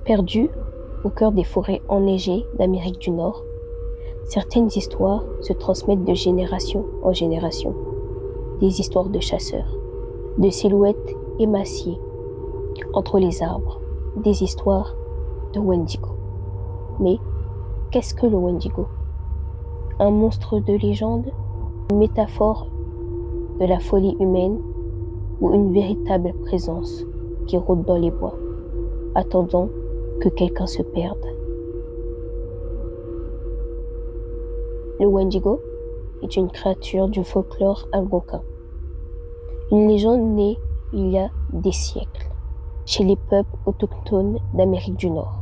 Perdues au cœur des forêts enneigées d'Amérique du Nord, certaines histoires se transmettent de génération en génération. Des histoires de chasseurs, de silhouettes émaciées entre les arbres, des histoires de Wendigo. Mais qu'est-ce que le Wendigo? Un monstre de légende, une métaphore de la folie humaine ou une véritable présence qui rôde dans les bois, attendant que quelqu'un se perde? Le Wendigo est une créature du folklore algonquin. Une légende née il y a des siècles chez les peuples autochtones d'Amérique du Nord.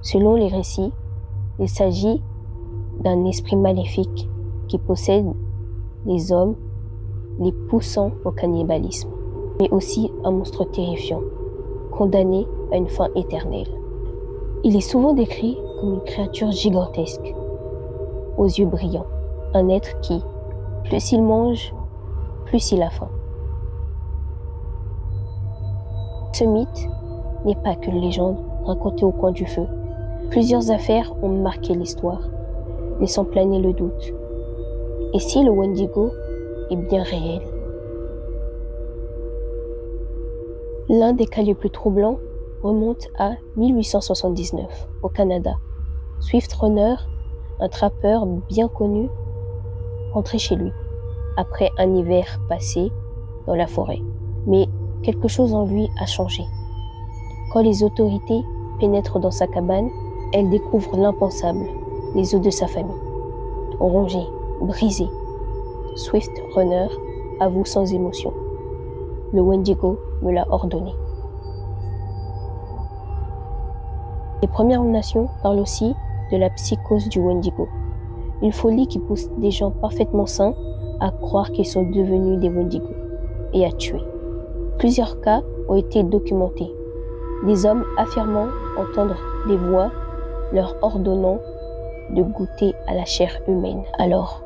Selon les récits, il s'agit d'un esprit maléfique qui possède les hommes, les poussant au cannibalisme, mais aussi un monstre terrifiant, condamné à une fin éternelle. Il est souvent décrit comme une créature gigantesque, aux yeux brillants, un être qui, plus il mange, plus il a faim. Ce mythe n'est pas qu'une légende racontée au coin du feu. Plusieurs affaires ont marqué l'histoire, laissant planer le doute. Et si le Wendigo est bien réel? L'un des cas les plus troublants remonte à 1879, au Canada. Swift Runner, un trappeur bien connu, rentrait chez lui, après un hiver passé dans la forêt. Mais quelque chose en lui a changé. Quand les autorités pénètrent dans sa cabane, elles découvrent l'impensable, les os de sa famille. Rongés, brisés. Swift Runner avoue sans émotion. Le Wendigo me l'a ordonné. Les Premières Nations parlent aussi de la psychose du Wendigo, une folie qui pousse des gens parfaitement sains à croire qu'ils sont devenus des Wendigos et à tuer. Plusieurs cas ont été documentés. Des hommes affirmant entendre des voix leur ordonnant de goûter à la chair humaine. Alors,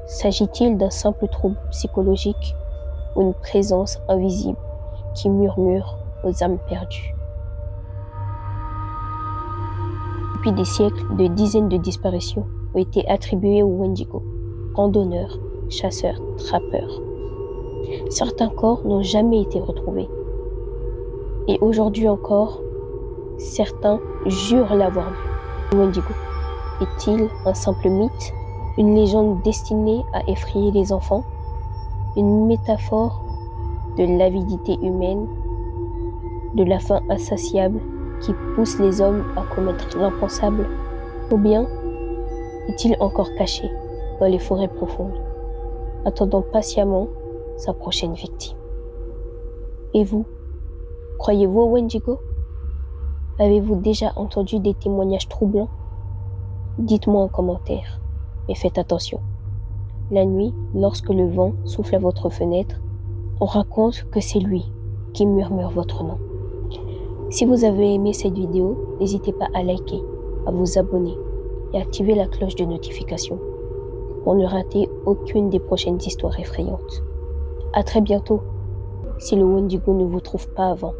s'agit-il d'un simple trouble psychologique ou une présence invisible qui murmure aux âmes perdues? Depuis des siècles, de dizaines de disparitions ont été attribuées au Wendigo, randonneurs, chasseurs, trappeurs. Certains corps n'ont jamais été retrouvés. Et aujourd'hui encore, certains jurent l'avoir vu. Le Wendigo est-il un simple mythe, une légende destinée à effrayer les enfants, une métaphore de l'avidité humaine, de la faim insatiable qui pousse les hommes à commettre l'impensable? Ou bien est-il encore caché dans les forêts profondes, attendant patiemment sa prochaine victime? Et vous, croyez-vous au Wendigo? Avez-vous déjà entendu des témoignages troublants? Dites-moi en commentaire, mais faites attention. La nuit, lorsque le vent souffle à votre fenêtre, on raconte que c'est lui qui murmure votre nom. Si vous avez aimé cette vidéo, n'hésitez pas à liker, à vous abonner et à activer la cloche de notification pour ne rater aucune des prochaines histoires effrayantes. À très bientôt, si le Wendigo ne vous trouve pas avant.